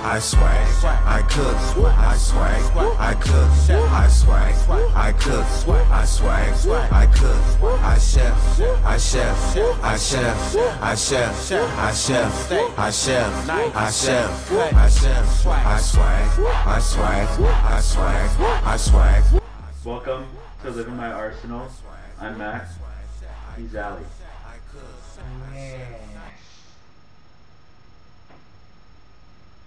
I swag, I cook, I swag, I cook, I swag, I cook, I swag, I cook, I chef, I chef, I chef, I chef, I chef, I chef, I chef, I chef, I swag, I swag, I swag, I swag. Welcome to Live in My Arsenal. I'm Max. He's Ali.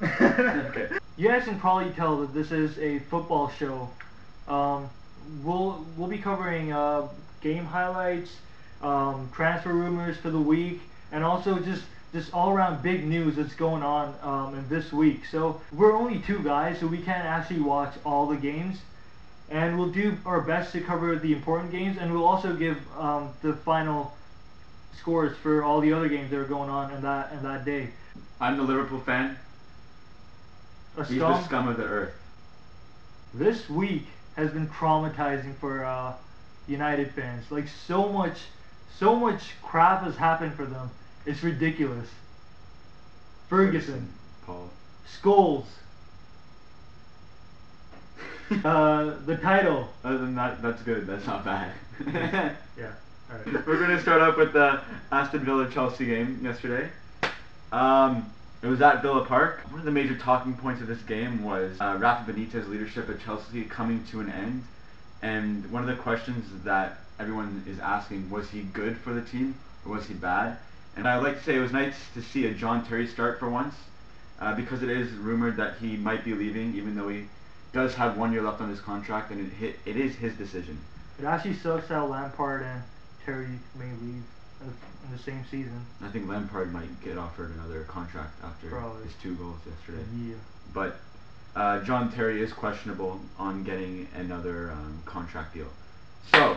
Okay. You guys can probably tell that this is a football show. We'll be covering game highlights, transfer rumors for the week, and also just all around big news that's going on in this week. So we're only two guys, so we can't actually watch all the games, and we'll do our best to cover the important games, and we'll also give the final scores for all the other games that are going on in that day. I'm the Liverpool fan. He's the scum of the earth. This week has been traumatizing for United fans. Like so much crap has happened for them. It's ridiculous. Ferguson, Paul, Scholes, the title. Other than that, that's good. That's not bad. Yeah. All right. We're going to start off with the Aston Villa-Chelsea game yesterday. It was at Villa Park. One of the major talking points of this game was Rafa Benitez's leadership at Chelsea coming to an end. And one of the questions that everyone is asking, was he good for the team or was he bad? And I'd like to say it was nice to see a John Terry start for once, because it is rumored that he might be leaving, even though he does have 1 year left on his contract, and it is his decision. It actually sucks how Lampard and Terry may leave in the same season. I think Lampard might get offered another contract after Probably. his 2 goals yesterday. Yeah. But John Terry is questionable on getting another contract deal. So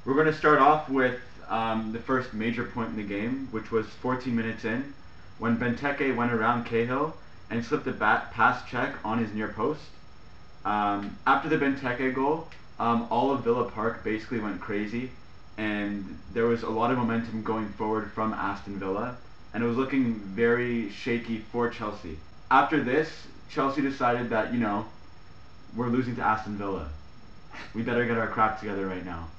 we're going to start off with the first major point in the game, which was 14 minutes in, when Benteke went around Cahill and slipped a pass check on his near post. After the Benteke goal, all of Villa Park basically went crazy, and there was a lot of momentum going forward from Aston Villa, and it was looking very shaky for Chelsea. After this, Chelsea decided that, you know, we're losing to Aston Villa. We better get our crap together right now.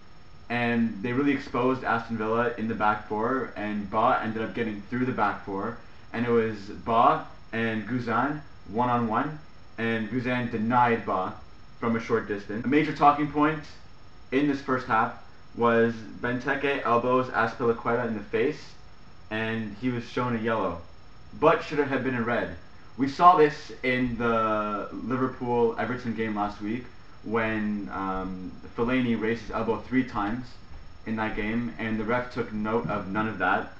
And they really exposed Aston Villa in the back four, and Ba ended up getting through the back four, and it was Ba and Guzan one-on-one, and Guzan denied Ba from a short distance. A major talking point in this first half was Benteke elbows Azpilicueta in the face, and he was shown a yellow, but should have been a red. We saw this in the Liverpool-Everton game last week, when Fellaini raised his elbow 3 times in that game, and the ref took note of none of that.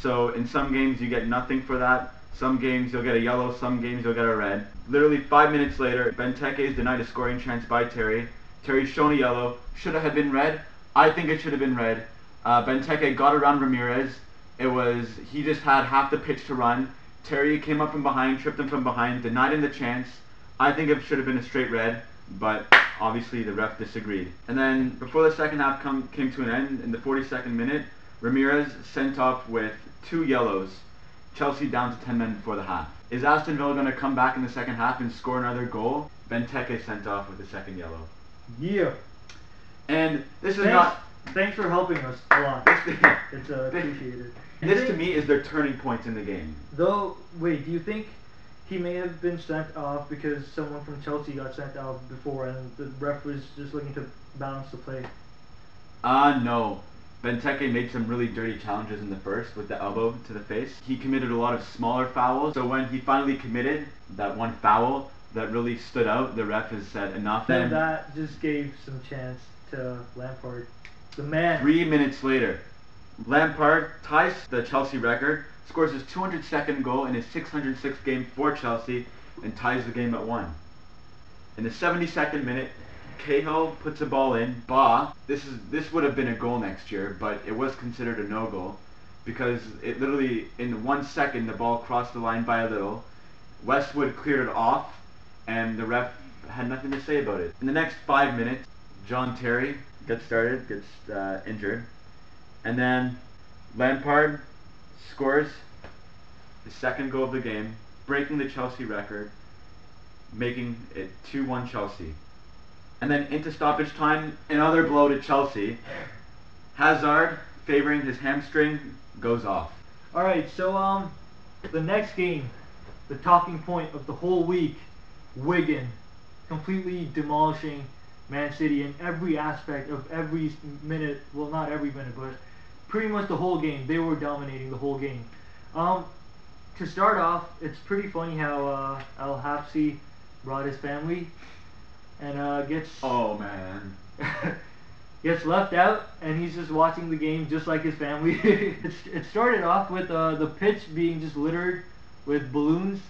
So in some games you get nothing for that, some games you'll get a yellow, some games you'll get a red. Literally 5 minutes later, Benteke is denied a scoring chance by Terry. Terry's shown a yellow, should have been red. I think it should have been red. Benteke got around Ramirez. He just had half the pitch to run. Terry came up from behind, tripped him from behind, denied him the chance. I think it should have been a straight red, but obviously the ref disagreed. And then before the second half came to an end, in the 42nd minute, Ramirez sent off with 2 yellows. Chelsea down to 10 men before the half. Is Aston Villa going to come back in the second half and score another goal? Benteke sent off with the second yellow. Yeah. And this is not... Thanks for helping us a lot. It's appreciated. This to me is their turning point in the game. Though, wait, do you think he may have been sent off because someone from Chelsea got sent off before and the ref was just looking to balance the play? No. Benteke made some really dirty challenges in the first with the elbow to the face. He committed a lot of smaller fouls, so when he finally committed that one foul that really stood out, the ref has said enough. Then that just gave some chance to Lampard. The man. 3 minutes later, Lampard ties the Chelsea record, scores his 202nd goal in his 606th game for Chelsea, and ties the game at 1. In the 72nd minute, Cahill puts a ball in. Ba, this would have been a goal next year, but it was considered a no-goal because it literally, in 1 second, the ball crossed the line by a little. Westwood cleared it off, and the ref had nothing to say about it. In the next 5 minutes, John Terry gets injured, and then Lampard scores his 2nd goal of the game, breaking the Chelsea record, making it 2-1 Chelsea. And then into stoppage time, another blow to Chelsea. Hazard, favoring his hamstring, goes off. Alright, so the next game, the talking point of the whole week, Wigan completely demolishing Man City in every aspect of every minute. Well, not every minute, but pretty much the whole game. They were dominating the whole game. To start off, it's pretty funny how L.I.M.A brought his family and gets Oh man. gets left out, and he's just watching the game just like his family. It started off with the pitch being just littered with balloons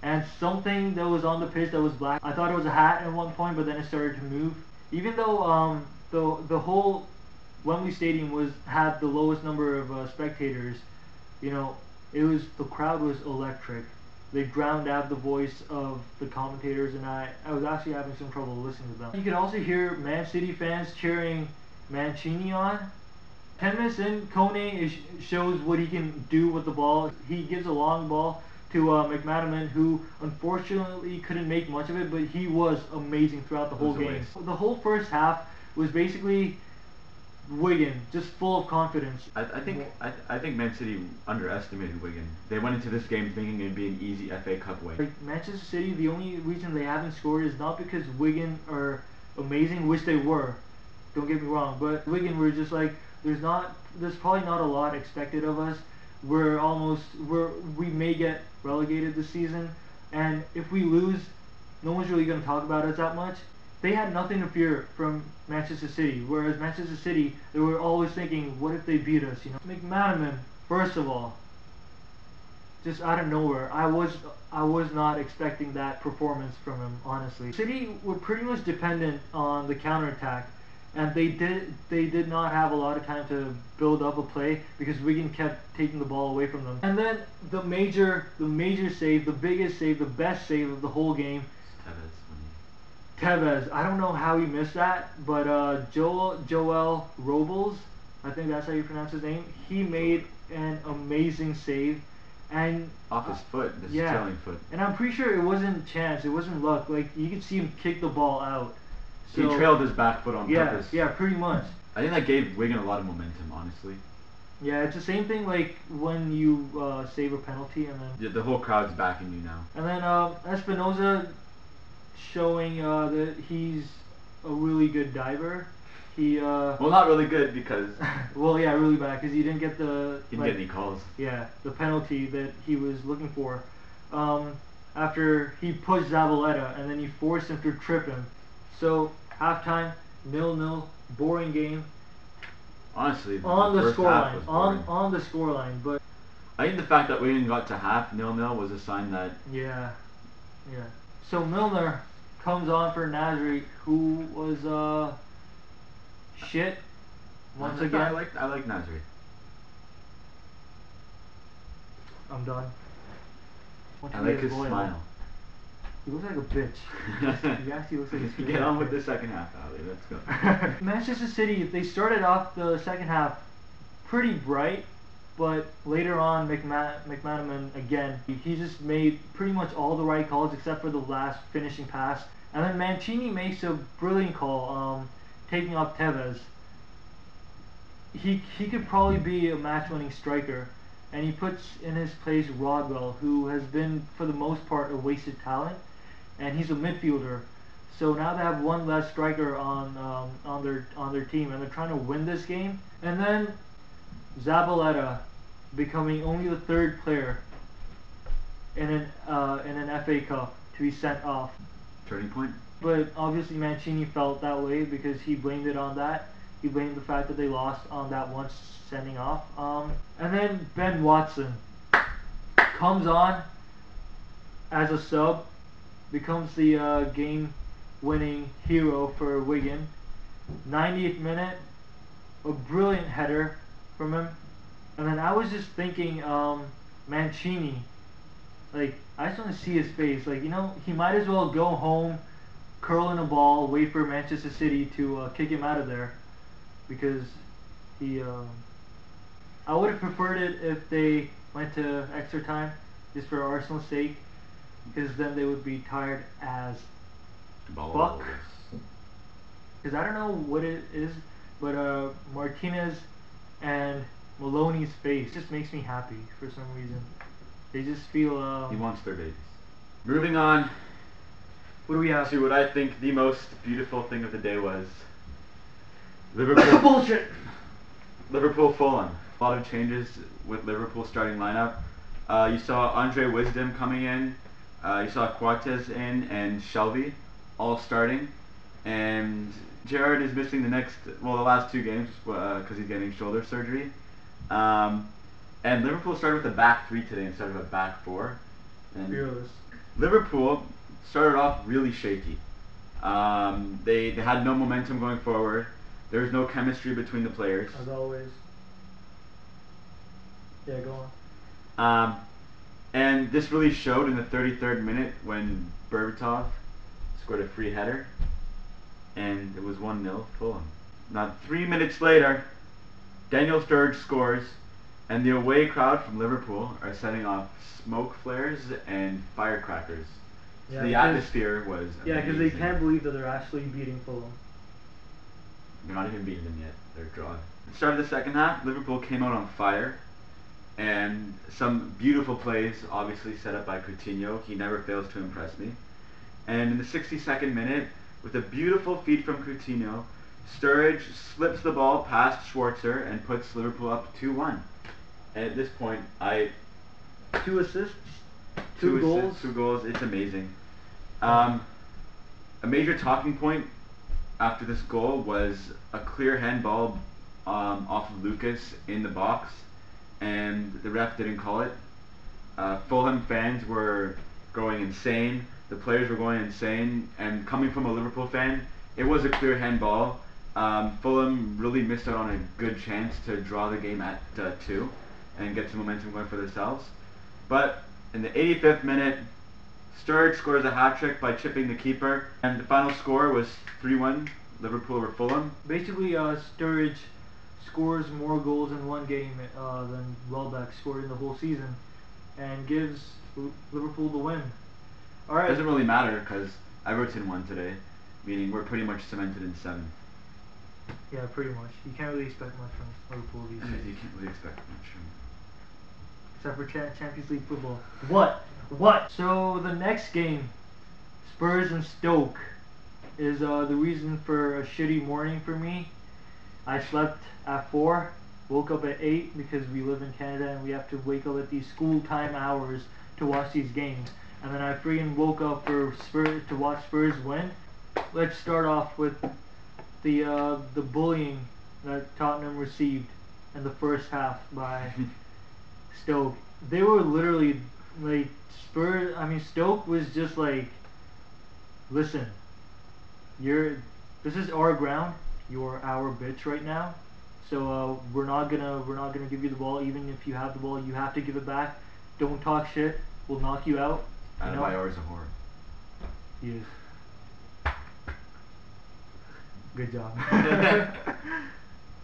and something that was on the pitch that was black. I thought it was a hat at one point, but then it started to move. Even though the whole Wembley Stadium had the lowest number of spectators, you know, the crowd was electric. They drowned out the voice of the commentators, and I was actually having some trouble listening to them. You could also hear Man City fans cheering Mancini on. 10 minutes in, Kone shows what he can do with the ball. He gives a long ball to McManaman, who unfortunately couldn't make much of it, but he was amazing throughout the whole game. The whole first half was basically Wigan, just full of confidence. I think Man City underestimated Wigan. They went into this game thinking it'd be an easy FA Cup win. Like Manchester City, the only reason they haven't scored is not because Wigan are amazing, which they were. Don't get me wrong, but Wigan were just like, there's probably not a lot expected of us. We may get relegated this season, and if we lose, no one's really going to talk about us that much. They had nothing to fear from Manchester City, whereas Manchester City, they were always thinking, what if they beat us, you know? McManaman, first of all, just out of nowhere, I was not expecting that performance from him, honestly. City were pretty much dependent on the counterattack, and they did not have a lot of time to build up a play because Wigan kept taking the ball away from them. And then the major save, the biggest save, the best save of the whole game, Tevez, I don't know how he missed that, but Joel Robles, I think that's how you pronounce his name, he made an amazing save. And off his foot, the Sterling foot. And I'm pretty sure it wasn't chance, it wasn't luck. Like, you could see him kick the ball out. So, he trailed his back foot on purpose. Yeah, pretty much. I think that gave Wigan a lot of momentum, honestly. Yeah, it's the same thing like when you save a penalty and then... Yeah, the whole crowd's backing you now. And then Espinoza showing that he's a really good diver. Well, not really good because... well, yeah, really bad because he didn't get the... He didn't get any calls. Yeah, the penalty that he was looking for. After he pushed Zabaleta and then he forced him to trip him. So, halftime, 0-0, boring game. Honestly, on the scoreline. On the scoreline, but... I think the fact that Wigan got to half 0-0 was a sign that... Yeah. So Milner comes on for Nasri, who was shit once again. I like Nasri. I'm done. I like his smile. He looks like a bitch. He actually looks like a Get on with the second half, Ali. Let's go. Manchester City, they started off the second half pretty bright, but later on, McManaman again, he just made pretty much all the right calls except for the last finishing pass. And then Mancini makes a brilliant call, taking off Tevez. He could probably be a match-winning striker, and he puts in his place Rodwell, who has been for the most part a wasted talent, and he's a midfielder. So now they have one less striker on their team, and they're trying to win this game. And then Zabaleta becoming only the third player in an FA Cup to be sent off. Turning point. But obviously Mancini felt that way because he blamed it on that. He blamed the fact that they lost on that one sending off. And then Ben Watson comes on as a sub, becomes the game-winning hero for Wigan. 90th minute, a brilliant header from him. And then I was just thinking, Mancini, like, I just want to see his face. Like, you know, he might as well go home, curl in a ball, wait for Manchester City to kick him out of there. Because I would have preferred it if they went to extra time, just for Arsenal's sake. because then they would be tired as Balls. fuck. Because I don't know what it is, but Martinez and Maloney's face just makes me happy for some reason. They just feel. He wants their babies. Moving on What do we have? to what I think the most beautiful thing of the day was Liverpool. Bullshit. Liverpool Fulham. A lot of changes with Liverpool starting lineup. You saw Andre Wisdom coming in. You saw Quotations in and Shelby all starting. And Gerrard is missing the last 2 games because he's getting shoulder surgery. And Liverpool started with a back 3 today instead of a back 4. And Fearless. Liverpool started off really shaky. They had no momentum going forward. There was no chemistry between the players. As always. Yeah, go on. And this really showed in the 33rd minute when Berbatov scored a free header. And it was 1-0 Fulham. Now 3 minutes later, Daniel Sturridge scores, and the away crowd from Liverpool are setting off smoke flares and firecrackers. So Yeah, the because- atmosphere was Yeah, because they amazing. can't believe that they're actually beating Fulham. They're not even beating them yet. They're drawing. At the start of the second half, Liverpool came out on fire. And some beautiful plays, obviously set up by Coutinho. He never fails to impress me. And in the 62nd minute, with a beautiful feed from Coutinho, Sturridge slips the ball past Schwarzer and puts Liverpool up 2-1. And at this point, 2 assists, 2 goals. 2 goals. It's amazing. A major talking point after this goal was a clear handball off of Lucas in the box, and the ref didn't call it. Fulham fans were going insane. The players were going insane. And coming from a Liverpool fan, it was a clear handball. Fulham really missed out on a good chance to draw the game at 2 and get some momentum going for themselves. But in the 85th minute, Sturridge scores a hat-trick by chipping the keeper, and the final score was 3-1 Liverpool over Fulham. Basically, Sturridge scores more goals in one game than Welbeck scored in the whole season, and gives Liverpool the win. All right. Doesn't really matter because Everton won today, meaning we're pretty much cemented in 7th. Yeah, pretty much. You can't really expect much from Liverpool these days. You can't really expect much from. Except for Champions League football. What? So the next game, Spurs and Stoke, is the reason for a shitty morning for me. I slept at 4, woke up at 8 because we live in Canada and we have to wake up at these school time hours to watch these games. And then I freaking woke up for Spurs to watch Spurs win. Let's start off with the bullying that Tottenham received in the first half by Stoke. They were literally like Stoke was just like, listen, this is our ground. You're our bitch right now. So we're not gonna give you the ball. Even if you have the ball, you have to give it back. Don't talk shit. We'll knock you out. Adebayor is a whore. He is. Good job.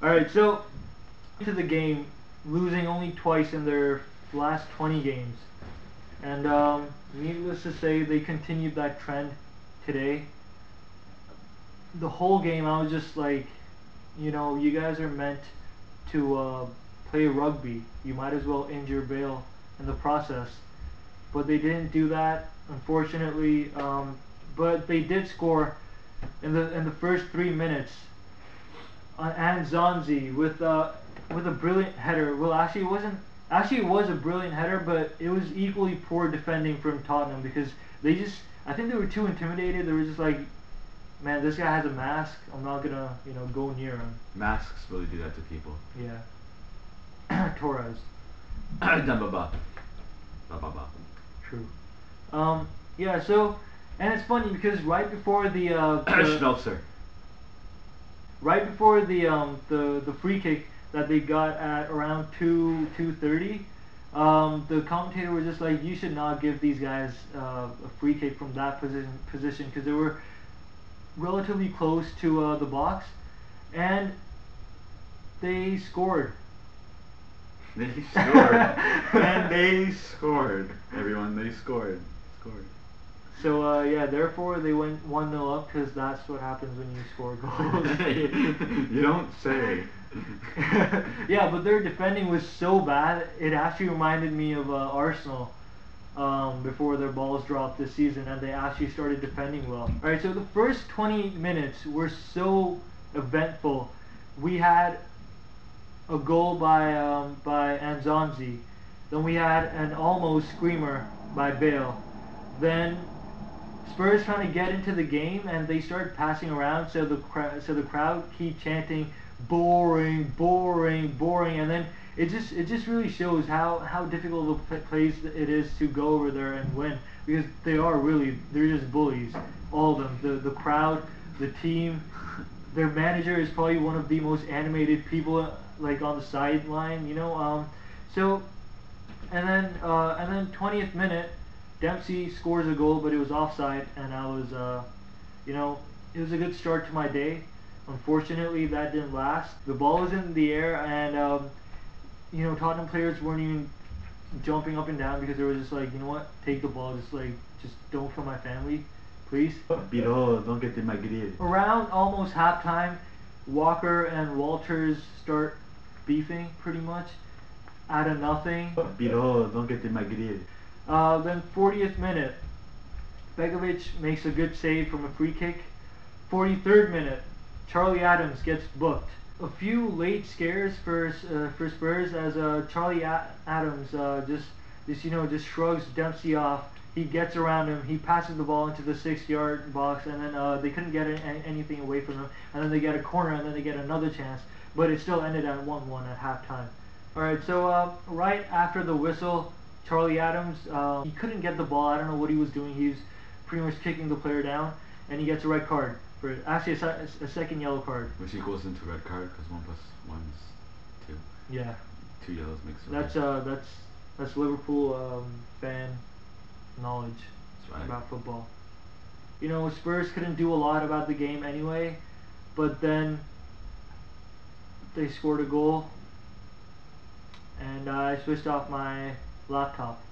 Alright, so to the game, losing only twice in their last 20 games. And needless to say, they continued that trend today. The whole game I was just like, you guys are meant to play rugby. You might as well injure Bale in the process. But they didn't do that, unfortunately. But they did score in the first 3 minutes. And Zonzi with a brilliant header. Well, actually it wasn't. Actually, it was a brilliant header, but it was equally poor defending from Tottenham because I think they were too intimidated. They were just like, man, this guy has a mask. I'm not gonna, go near him. Masks really do that to people. Yeah. Torres. Dembaba. True. Yeah. So, and it's funny because right before the Schmelzer. right before the free kick that they got at around 2:30, the commentator was just like, you should not give these guys a free kick from that position because they were relatively close to the box, and they scored. They scored. And they scored. Everyone, they scored. scored. So yeah, therefore they went 1-0 up because that's what happens when you score goals. You don't say. Yeah, but their defending was so bad, it actually reminded me of Arsenal before their balls dropped this season, and they actually started defending well. Alright, so the first 20 minutes were so eventful. We had a goal by Anzonzi. Then we had an almost screamer by Bale. Then Spurs trying to get into the game, and they started passing around, so the crowd keep chanting boring, boring, boring, and then it just really shows how difficult of a place it is to go over there and win, because they're just bullies, all of them, the crowd, the team. Their manager is probably one of the most animated people like on the sideline, so and then 20th minute, Dempsey scores a goal, but it was offside, and I was, it was a good start to my day. Unfortunately, that didn't last. The ball was in the air, and Tottenham players weren't even jumping up and down because they were just like, you know what, take the ball, just don't kill my family, please. Biro, don't get in my grill. Around almost halftime, Walker and Walters start beefing pretty much out of nothing. Biro, don't get in my grill. Then 40th minute, Begovic makes a good save from a free kick. 43rd minute, Charlie Adams gets booked. A few late scares for Spurs as Charlie Adams just shrugs Dempsey off. He gets around him. He passes the ball into the 6-yard box, and then they couldn't get anything away from him. And then they get a corner, and then they get another chance. But it still ended at 1-1 at halftime. All right, so right after the whistle, Charlie Adams, he couldn't get the ball. I don't know what he was doing. He was pretty much kicking the player down, and he gets a red card for it. Actually a second yellow card. Which equals into red card because 1 + 1 is 2. Yeah. 2 yellows makes a That's Liverpool fan knowledge right. about football. Spurs couldn't do a lot about the game anyway, but then they scored a goal, and I switched off my laptop.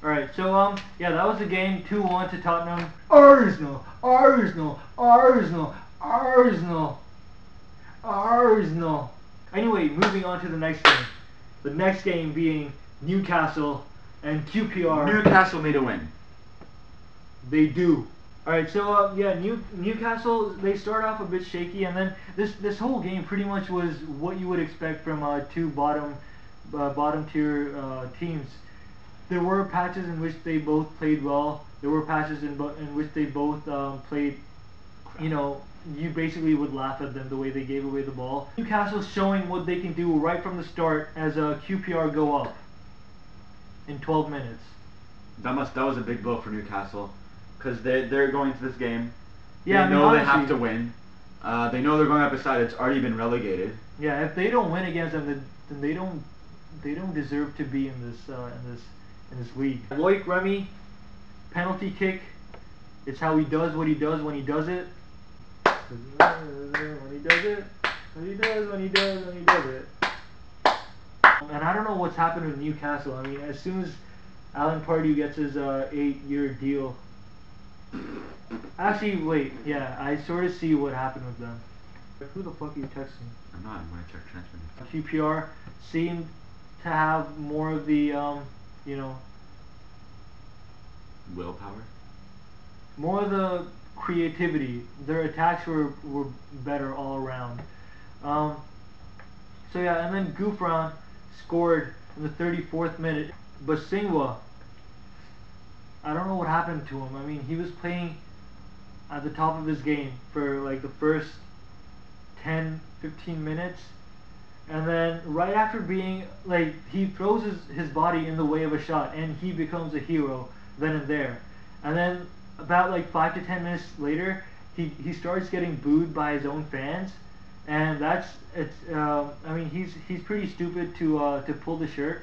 Alright, so yeah, that was the game. 2-1 to Tottenham. Arsenal, Arsenal, Arsenal, Arsenal, Arsenal. Anyway, moving on to the next game. The next game being Newcastle and QPR. Newcastle made a win. They do. Alright, so yeah, Newcastle, they start off a bit shaky, and then this whole game pretty much was what you would expect from two bottom tier teams. There were patches in which they both played well. There were patches in which they both played, you basically would laugh at them the way they gave away the ball. Newcastle's showing what they can do right from the start as QPR go up in 12 minutes. That was a big blow for Newcastle, because they're going to this game. Yeah, they know they have to win. They know they're going up a side that's already been relegated. Yeah, if they don't win against them, then they don't deserve to be in this league. Loic Remy, penalty kick. It's how he does what he does when he does it. When he does it. When he does it. And I don't know what's happened with Newcastle. I mean, as soon as Alan Pardew gets his 8-year deal. Actually, wait. Yeah, I sort of see what happened with them. Who the fuck are you texting? I'm not. I'm going to check transfer. QPR seemed to have more of the, willpower? more of the creativity. Their attacks were better all around. So yeah, and then Gouffran scored in the 34th minute. Basingwa, I don't know what happened to him. I mean, he was playing at the top of his game for like the first 10-15 minutes, and then right after being like, he throws his body in the way of a shot, and he becomes a hero then and there. And then about like 5 to 10 minutes later, he starts getting booed by his own fans, and I mean, he's pretty stupid to pull the shirt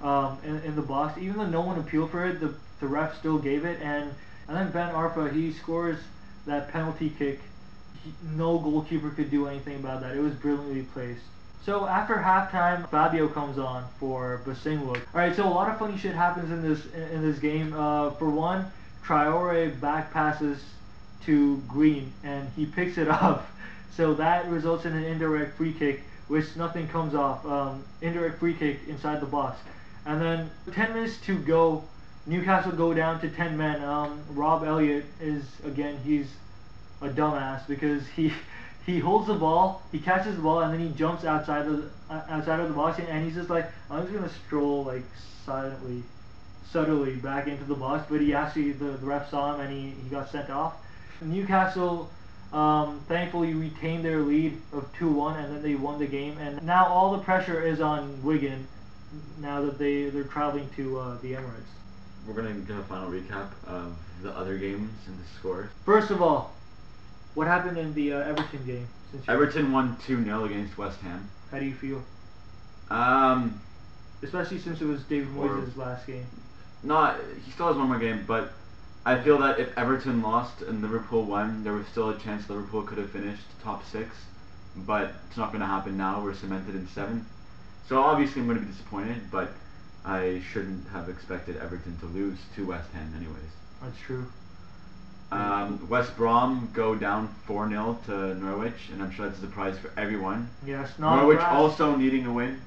in the box, even though no one appealed for it. The ref still gave it, and then Ben Arfa, he scores that penalty kick. No goalkeeper could do anything about that. It was brilliantly placed. So after halftime, Fabio comes on for Basingwa. Alright, so a lot of funny shit happens in this game. For one, Traore back passes to Green, and he picks it up. So that results in an indirect free kick, which nothing comes off. Indirect free kick inside the box. And then 10 minutes to go, Newcastle go down to 10 men. Rob Elliott is, again, he's a dumbass because he holds the ball, he catches the ball, and then he jumps outside of the box, and he's just like, I'm just gonna stroll like subtly back into the box. But he actually, the ref saw him, and he got sent off. Newcastle thankfully retained their lead of 2-1, and then they won the game. And now all the pressure is on Wigan now that they're traveling to the Emirates. We're going to give a final recap of the other games and the scores. First of all, what happened in the Everton game? Everton won 2-0 against West Ham. How do you feel? Especially since it was David Moyes' last game. He still has one more game, but I feel that if Everton lost and Liverpool won, there was still a chance Liverpool could have finished top 6, but it's not going to happen now. We're cemented in 7th. So obviously I'm going to be disappointed, but I shouldn't have expected Everton to lose to West Ham anyways. That's true. West Brom go down 4-0 to Norwich, and I'm sure that's a surprise for everyone. Yes, Norwich also needing a win.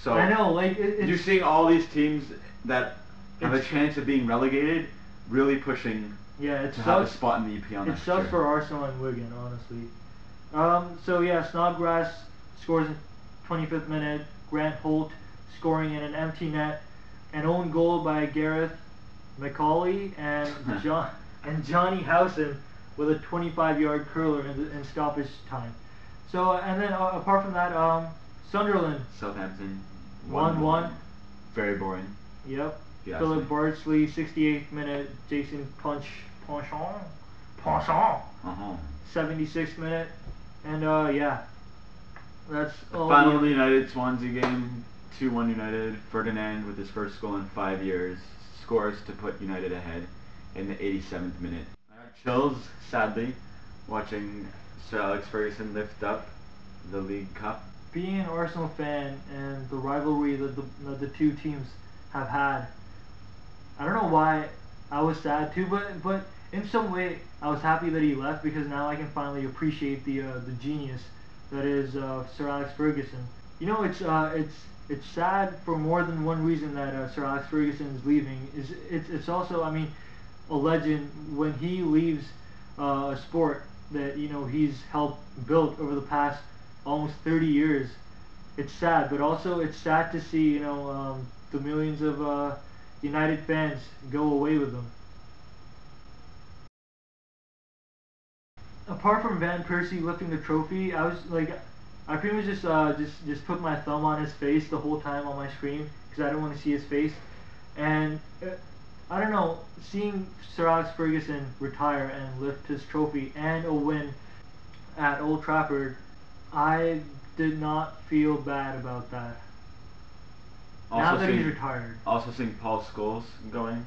So I know, like you're seeing all these teams that have a chance of being relegated really pushing to have a spot in the EPL next year. It sucks for Arsenal and Wigan, honestly. So yeah, Snodgrass scores in 25th minute. Grant Holt scoring in an empty net. An own goal by Gareth McCauley and Johnny Howson with a 25-yard curler in stoppage time. So and then apart from that, Sunderland. Southampton. 1-1. Very boring. Yep. Philip Bardsley, 68th minute. Jason Ponchon. 76th minute. And yeah, that's all. Final United Swansea game. 2-1 United. Ferdinand with his first goal in 5 years scores to put United ahead in the 87th minute. I got chills, sadly, watching Sir Alex Ferguson lift up the League Cup. Being an Arsenal fan and the rivalry that the two teams have had, I don't know why I was sad too, but in some way I was happy that he left, because now I can finally appreciate the genius that is Sir Alex Ferguson. You know, it's sad for more than one reason that Sir Alex Ferguson is leaving. It's also, I mean, a legend when he leaves a sport that, you know, he's helped build over the past almost 30 years. It's sad, but also it's sad to see, you know, the millions of United fans go away with them. Apart from Van Persie lifting the trophy, I was like, I pretty much just put my thumb on his face the whole time on my screen because I didn't want to see his face. And I don't know, seeing Sir Alex Ferguson retire and lift his trophy and a win at Old Trafford, I did not feel bad about that. Also now that he's retired. Also seeing Paul Scholes going.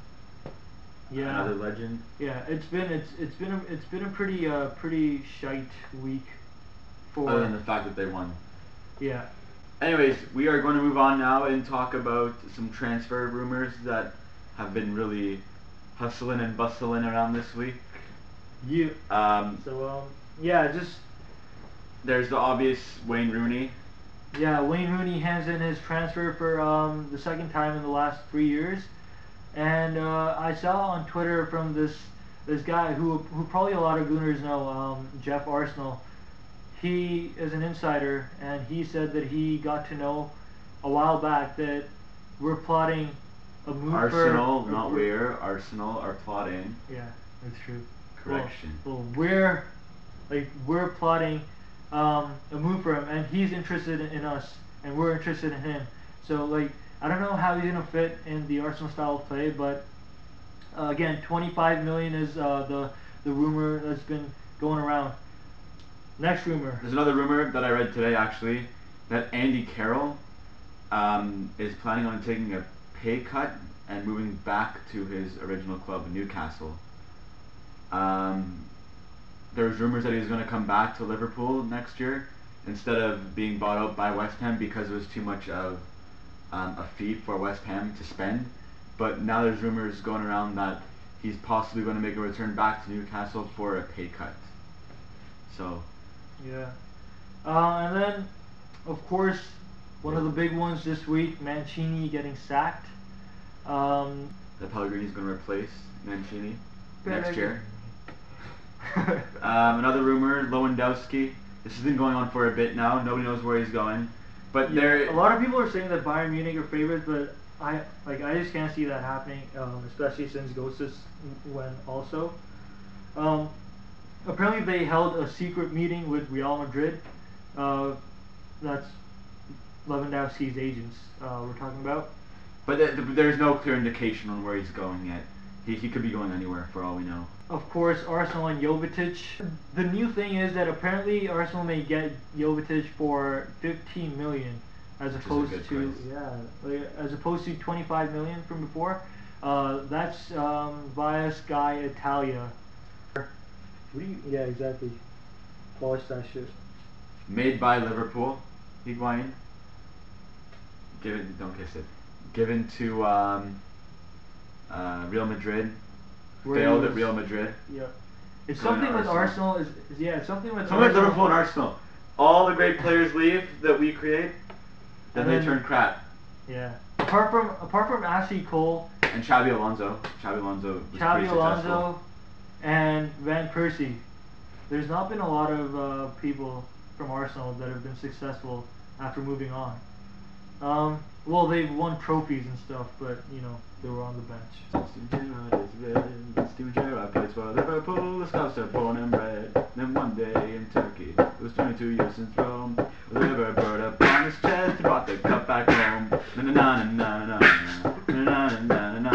Yeah. Another legend. Yeah, it's been a pretty shite week for. Other than the fact that they won. Yeah. Anyways, we are going to move on now and talk about some transfer rumors that have been really hustling and bustling around this week. Yeah. Yeah, just. There's the obvious Wayne Rooney. Yeah, Wayne Rooney hands in his transfer for the second time in the last 3 years, and I saw on Twitter from this guy who probably a lot of Gooners know, Jeff Arsenal. He is an insider, and he said that he got to know a while back that we're plotting a move Arsenal, not we're. Arsenal are plotting. Yeah, that's true. Correction. Well, we're plotting a move for him, and he's interested in us, and we're interested in him. So, like, I don't know how he's gonna fit in the Arsenal style of play, but again, 25 million is the rumor that's been going around. Next rumor. There's another rumor that I read today, actually, that Andy Carroll is planning on taking a pay cut and moving back to his original club, Newcastle. There's rumors that he's going to come back to Liverpool next year instead of being bought out by West Ham because it was too much of a fee for West Ham to spend. But now there's rumors going around that he's possibly going to make a return back to Newcastle for a pay cut. So. Yeah. And then, of course, one of the big ones this week, Mancini getting sacked. That Pellegrini's going to replace Mancini next year. year. Another rumor, Lewandowski. This has been going on for a bit now. Nobody knows where he's going. But a lot of people are saying that Bayern Munich are favorites, but I just can't see that happening, especially since Gosses went also. Apparently they held a secret meeting with Real Madrid. That's Lewandowski's agents we're talking about. But there's no clear indication on where he's going yet. He could be going anywhere for all we know. Of course, Arsenal and Jovetic. The new thing is that apparently Arsenal may get Jovetic for 15 million as opposed to as opposed to 25 million from before. That's via Sky Italia. Yeah, exactly. Polish that shit. Made by Liverpool, Higuain. Don't kiss it. Given to Real Madrid. Failed at Real Madrid. Yeah. It's something with Arsenal. It's something with Arsenal. Liverpool and Arsenal. All the great players leave that we create, then they turn crap. Yeah. Apart from Ashley Cole and Xabi Alonso. Xabi Alonso was pretty successful. And Van Persie. There's not been a lot of people from Arsenal that have been successful after moving on. Well, they've won trophies and stuff, but you know they were on the bench. Steven Gerrard plays for Liverpool. The Scots are born and bred. Then one day in Turkey, it was 22 years since Rome. The liver bird up on his chest, he brought the cup back home. Na na na na na na na na na na.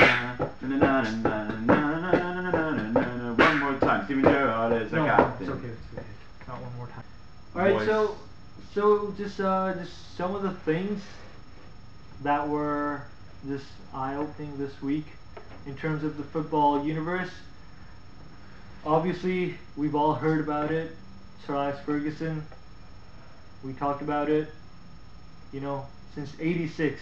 One more time, Steven Gerrard is a captain. It's okay. Not one more time. All right, so just some of the things that were just eye-opening this week in terms of the football universe. Obviously, we've all heard about it. Sir Alex Ferguson. We talked about it. You know, since '86,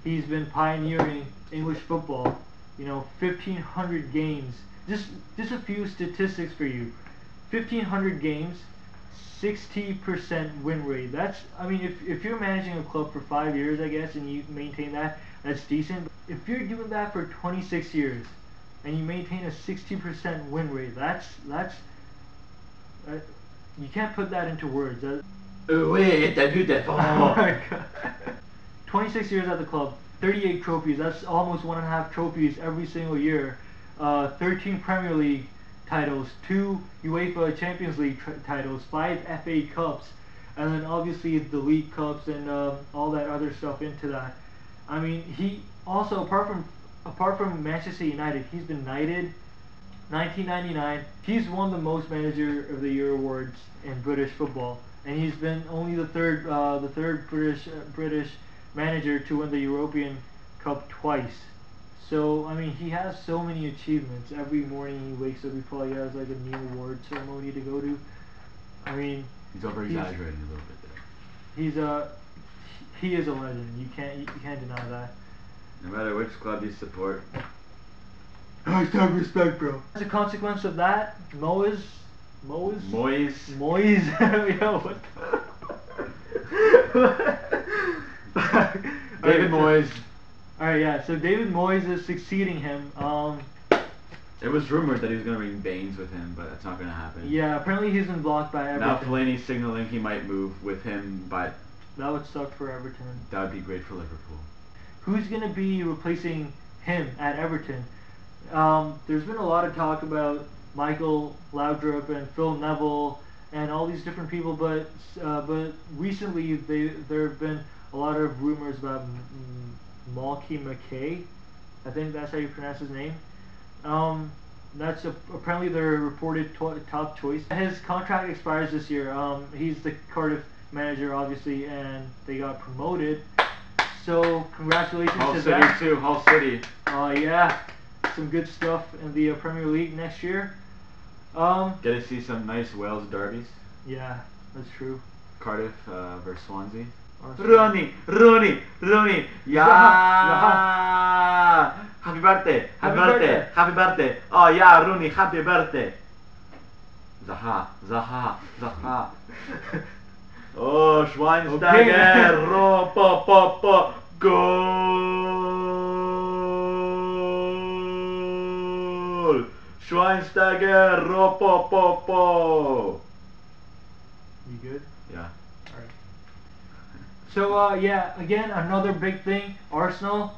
he's been pioneering English football. You know, 1,500 games. Just a few statistics for you. 1,500 games. 60% win rate. That's, I mean, if you're managing a club for 5 years, I guess, and you maintain that, that's decent. If you're doing that for 26 years and you maintain a 60% win rate, that's you can't put that into words. Oui, t'as vu des Oh my God. 26 years at the club, 38 trophies. That's almost 1.5 trophies every single year. 13 Premier League titles, 2 UEFA Champions League titles, 5 FA Cups, and then obviously the League Cups and all that other stuff into that. I mean, he also, apart from Manchester United, he's been knighted. 1999, he's won the most Manager of the Year awards in British football, and he's been only the third British manager to win the European Cup twice. So, I mean, he has so many achievements. Every morning he wakes up, he probably has like a new award ceremony to go to. I mean, he's over-exaggerating a little bit there. He is a legend. You can't deny that. No matter which club you support. Hashtag respect, bro. As a consequence of that, Moyes. Yo, what the David Moyes. Alright, yeah, so David Moyes is succeeding him. It was rumored that he was going to bring Baines with him, but that's not going to happen. Yeah, apparently he's been blocked by Everton. Now Fellaini's signaling he might move with him, but that would suck for Everton. That would be great for Liverpool. Who's going to be replacing him at Everton? There's been a lot of talk about Michael Laudrup and Phil Neville and all these different people, but recently there have been a lot of rumors about Malky McKay. I think that's how you pronounce his name. That's apparently their reported top choice. His contract expires this year. He's the Cardiff manager, obviously, and they got promoted. So congratulations to them. Hull City too. Hull City. Yeah, some good stuff in the Premier League next year. Get to see some nice Wales derbies. Yeah, that's true. Cardiff versus Swansea. Rooney, yeah. Happy birthday! Happy Happy birthday! birthday. Happy birthday! Oh yeah, Rooney, happy birthday! Zaha, Zaha, Zaha. Oh, Schweinsteiger! Ro, po, po, po. Goal! Schweinsteiger! Ro, po, po, po. You good? Yeah. Alright. So yeah, again another big thing. Arsenal,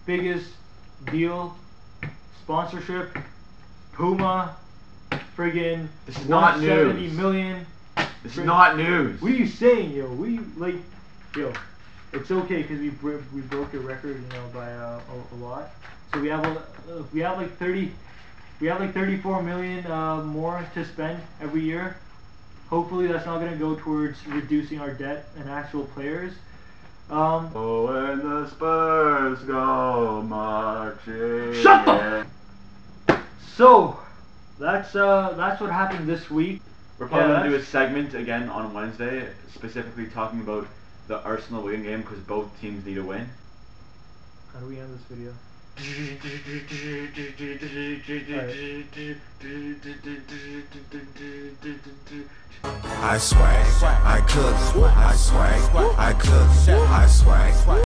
biggest deal, sponsorship. Puma, friggin' This is not 170 news. million. This is not news. What are you saying, yo? What are you like, yo? It's okay because we broke your record, you know, by a lot. So we have like 34 million more to spend every year. Hopefully that's not going to go towards reducing our debt and actual players. Oh, when the Spurs go marching. Shut the. So that's what happened this week. We're probably Yeah, going to do a that's- segment again on Wednesday, specifically talking about the Arsenal Wigan game because both teams need a win. How do we end this video? I swag, I cook, I swag, I cook, I swag.